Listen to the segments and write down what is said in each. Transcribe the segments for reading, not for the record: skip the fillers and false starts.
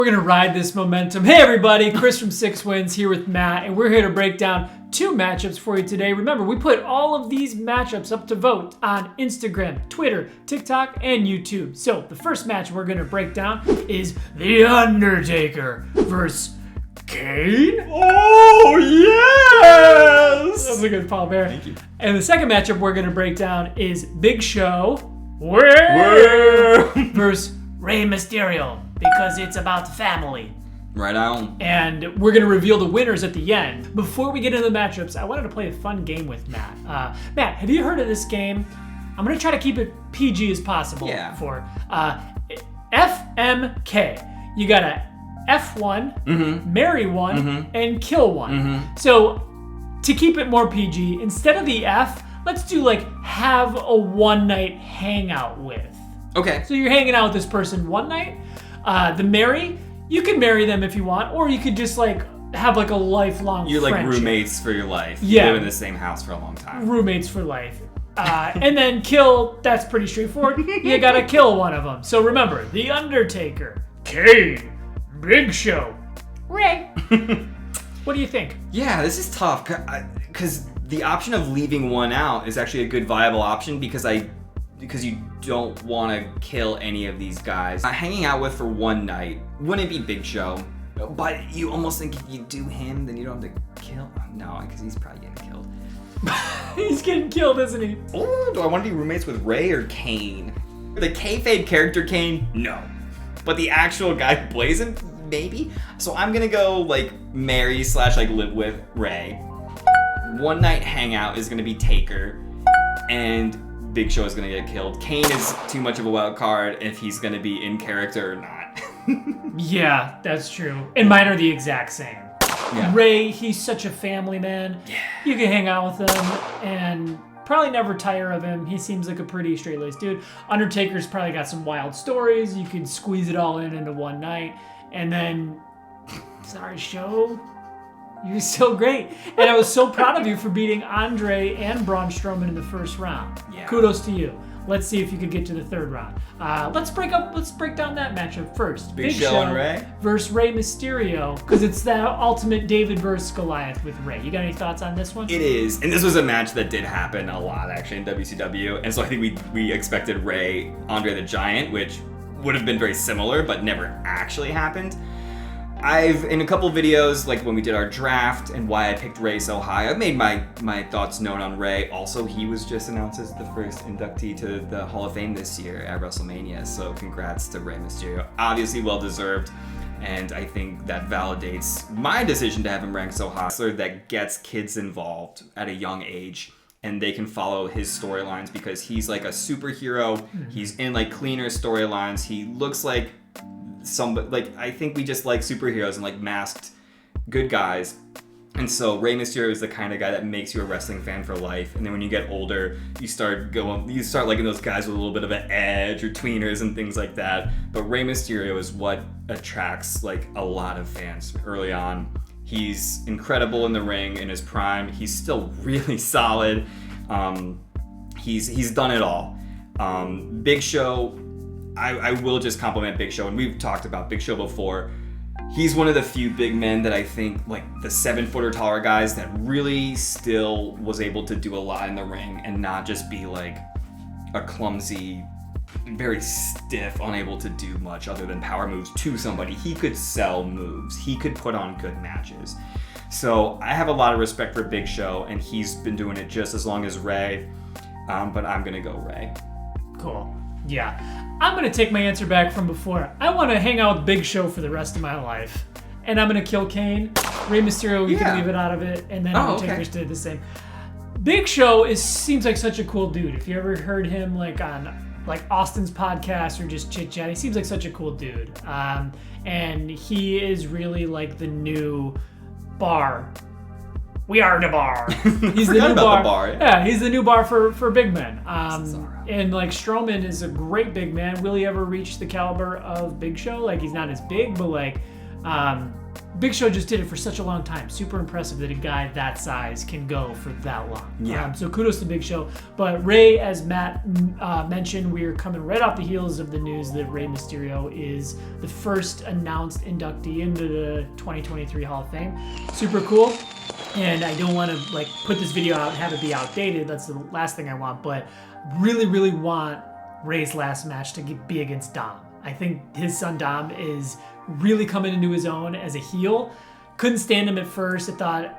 We're going to ride this momentum. Hey everybody, Chris from 6 Wins here with Matt, and we're here to break down 2 matchups for you today. Remember, we put all of these matchups up to vote on Instagram, Twitter, TikTok, and YouTube. So the first match we're going to break down is The Undertaker versus Kane. Oh, yes! That was a good Paul Bear. Thank you. And the second matchup we're going to break down is Big Show versus Rey Mysterio, because it's about the family. Right on. And we're going to reveal the winners at the end. Before we get into the matchups, I wanted to play a fun game with Matt. Matt, have you heard of this game? I'm going to try to keep it PG as possible. Yeah. For FMK. You got to F1, marry one, and kill one. So to keep it more PG, instead of the F, let's do like have a one night hangout with. Okay. So you're hanging out with this person one night. The marry, you can marry them if you want, or you could just like have like a lifelong You're friendship. like roommates for your life. Yeah. You live in the same house for a long time. Roommates for life. And then kill, that's pretty straightforward. You gotta kill one of them. So remember, The Undertaker, Kane, Big Show, Rey. What do you think? Yeah, this is tough because the option of leaving one out is actually a good viable option because you don't want to kill any of these guys. Hanging out with for one night wouldn't be Big Show, but you almost think if you do him, then you don't have to kill. No, because he's probably getting killed. He's getting killed, isn't he? Oh, do I want to be roommates with Rey or Kane? The kayfabe character Kane, no. But the actual guy who plays him, maybe. So I'm gonna go like marry / like live with Rey. One night hangout is gonna be Taker, and Big Show is gonna get killed. Kane is too much of a wild card if he's gonna be in character or not. Yeah, that's true. And mine are the exact same. Yeah. Rey, he's such a family man. Yeah. You can hang out with him and probably never tire of him. He seems like a pretty straight-laced dude. Undertaker's probably got some wild stories. You could squeeze it all in into one night. And then, sorry, Show, you're so great. And I was so proud of you for beating Andre and Braun Strowman in the first round. Yeah. Kudos to you. Let's see if you could get to the third round. Let's break down that matchup first. Big Show and Rey versus Rey Mysterio, because it's that ultimate David versus Goliath with Rey. You got any thoughts on this one? It is, and this was a match that did happen a lot actually in WCW, and so I think we expected Rey Andre the Giant, which would have been very similar, but never actually happened. I've, in a couple videos, like when we did our draft and why I picked Rey so high, I've made my thoughts known on Rey. Also, he was just announced as the first inductee to the Hall of Fame this year at WrestleMania, so congrats to Rey Mysterio. Obviously well-deserved, and I think that validates my decision to have him ranked so high. So that gets kids involved at a young age, and they can follow his storylines because he's like a superhero. He's in like cleaner storylines. He looks like I think we just like superheroes and like masked good guys, and so Rey Mysterio is the kind of guy that makes you a wrestling fan for life. And then when you get older, you start liking those guys with a little bit of an edge or tweeners and things like that. But Rey Mysterio is what attracts like a lot of fans early on. He's incredible in the ring in his prime. He's still really solid. He's done it all. Big Show, I will just compliment Big Show, and we've talked about Big Show before. He's one of the few big men that I think, like the 7-foot or taller guys, that really still was able to do a lot in the ring and not just be like a clumsy, very stiff, unable to do much other than power moves to somebody. He could sell moves. He could put on good matches. So I have a lot of respect for Big Show, and he's been doing it just as long as Rey, but I'm going to go Rey. Cool. Yeah. I'm going to take my answer back from before. I want to hang out with Big Show for the rest of my life. And I'm going to kill Kane. Rey Mysterio, you can leave it out of it. And then Undertaker's did the same. Big Show seems like such a cool dude. If you ever heard him like on like Austin's podcast or just chit chat, he seems like such a cool dude. And he is really like the new bar. We are the bar. He's the new bar. Yeah, he's the new bar for big men. And like Strowman is a great big man. Will he ever reach the caliber of Big Show? Like he's not as big, but like Big Show just did it for such a long time. Super impressive that a guy that size can go for that long. Yeah. So kudos to Big Show. But Rey, as Matt mentioned, we're coming right off the heels of the news that Rey Mysterio is the first announced inductee into the 2023 Hall of Fame. Super cool. And I don't want to put this video out and have it be outdated. That's the last thing I want. But really, really want Rey's last match to be against Dom. I think his son Dom is really coming into his own as a heel. Couldn't stand him at first. I thought,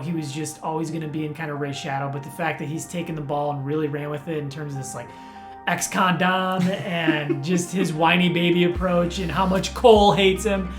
he was just always going to be in kind of Rey's shadow. But the fact that he's taken the ball and really ran with it in terms of this, ex-con Dom and just his whiny baby approach and how much Cole hates him.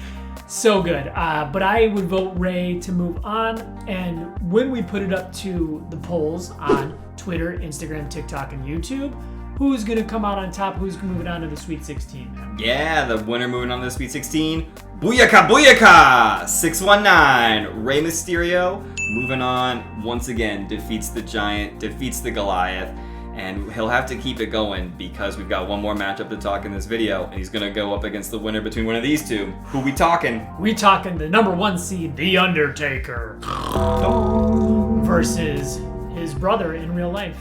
So good. But I would vote Rey to move on. And when we put it up to the polls on Twitter, Instagram, TikTok, and YouTube, who's going to come out on top? Who's moving on to the Sweet 16, man? Yeah, the winner moving on to the Sweet 16. Booyaka, booyaka! 619. Rey Mysterio moving on once again. Defeats the Giant, defeats the Goliath. And he'll have to keep it going because we've got one more matchup to talk in this video. And he's going to go up against the winner between one of these two. Who we talking? We talking the number 1 seed, The Undertaker. Versus his brother in real life.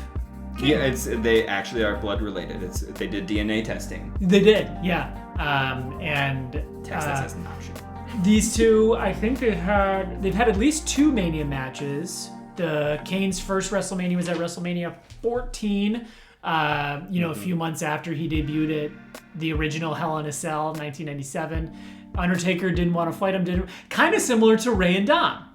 Yeah, they actually are blood related. They did DNA testing. They did, yeah. Texas has an option. These two, I think they've had at least 2 Mania matches. Kane's first WrestleMania was at WrestleMania 14. A few months after he debuted at the original Hell in a Cell, 1997. Undertaker didn't want to fight him. Kind of similar to Rey and Dom.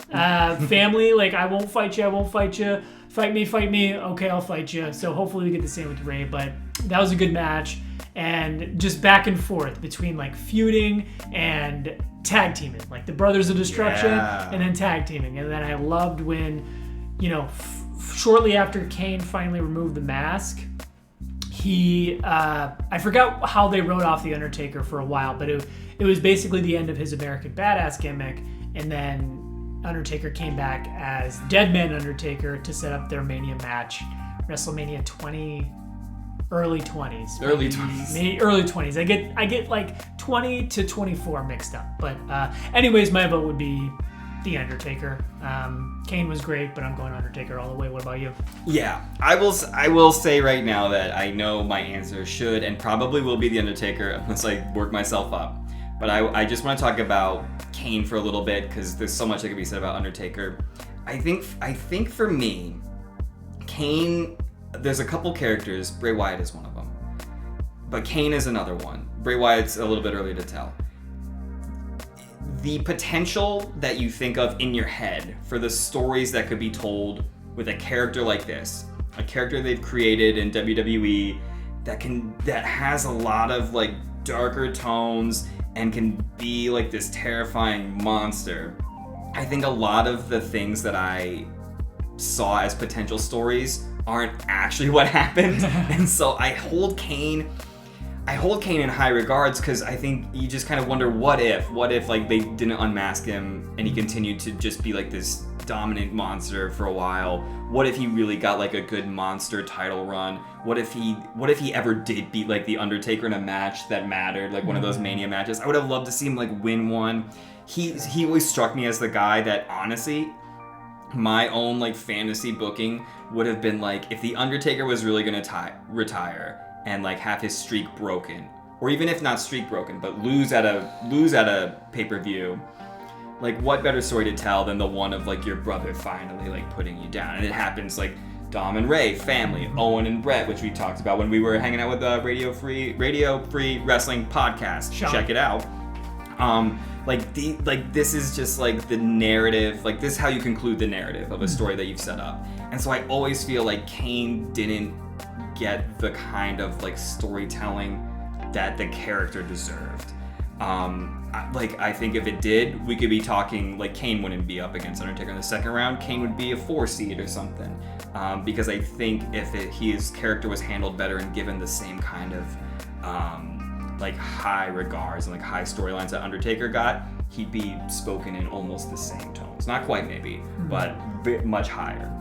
Family, I won't fight you. Fight me. Okay, I'll fight you. So hopefully we get the same with Rey. But that was a good match. And just back and forth between feuding and tag teaming. The Brothers of Destruction and then tag teaming. And then I loved when, shortly after Kane finally removed the mask, I forgot how they wrote off The Undertaker for a while, but it was basically the end of his American Badass gimmick. And then Undertaker came back as Deadman Undertaker to set up their Mania match, WrestleMania 20, early 20s. Early 20s. Maybe early 20s. I get 20 to 24 mixed up. But anyways, my vote would be The Undertaker. Kane was great, but I'm going Undertaker all the way. What about you? Yeah, I will say right now that I know my answer should and probably will be The Undertaker unless I work myself up. But I just want to talk about Kane for a little bit because there's so much that could be said about Undertaker. I think for me, Kane, there's a couple characters. Bray Wyatt is one of them. But Kane is another one. Bray Wyatt's a little bit earlier to tell. The potential that you think of in your head for the stories that could be told with a character like this, a character they've created in WWE that has a lot of darker tones and can be this terrifying monster. I think a lot of the things that I saw as potential stories aren't actually what happened. And so I hold Kane in high regards because I think you just kind of wonder what if they didn't unmask him and he continued to just be this dominant monster for a while. What if he really got a good monster title run? What if he ever did beat The Undertaker in a match that mattered, one of those Mania matches? I would have loved to see him win one. He always struck me as the guy that honestly, my own fantasy booking would have been if the Undertaker was really gonna retire and have his streak broken, or even if not streak broken, but lose at a pay-per-view. What better story to tell than the one of your brother finally putting you down? And it happens Dom and Rey, family, Owen and Brett, which we talked about when we were hanging out with the Radio Free Wrestling podcast. Sean. Check it out. This is just the narrative. This is how you conclude the narrative of a story that you've set up. And so I always feel Kane didn't get the kind of storytelling that the character deserved. I think if it did, we could be talking Kane wouldn't be up against Undertaker in the second round. Kane would be a 4 seed or something. Because I think if his character was handled better and given the same kind of high regards and high storylines that Undertaker got, he'd be spoken in almost the same tones. Not quite maybe, but much higher.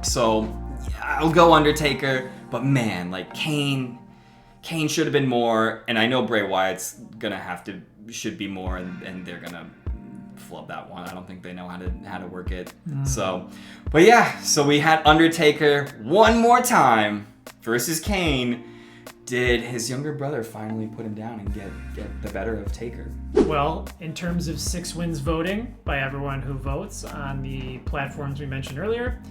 So yeah, I'll go Undertaker, but man, Kane should have been more, and I know Bray Wyatt's should be more, and they're gonna flub that one. I don't think they know how to work it. So, but yeah, so we had Undertaker one more time versus Kane. Did his younger brother finally put him down and get the better of Taker? Well, in terms of 6 wins voting by everyone who votes on the platforms we mentioned earlier,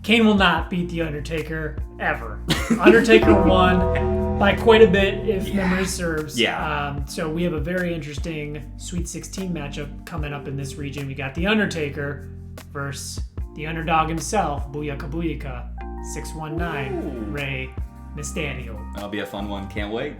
Kane will not beat The Undertaker ever. Undertaker won by quite a bit, if memory serves. Yeah. So we have a very interesting Sweet 16 matchup coming up in this region. We got The Undertaker versus the underdog himself, Booyaka Booyaka, 619, Rey Mysterio. That'll be a fun one. Can't wait.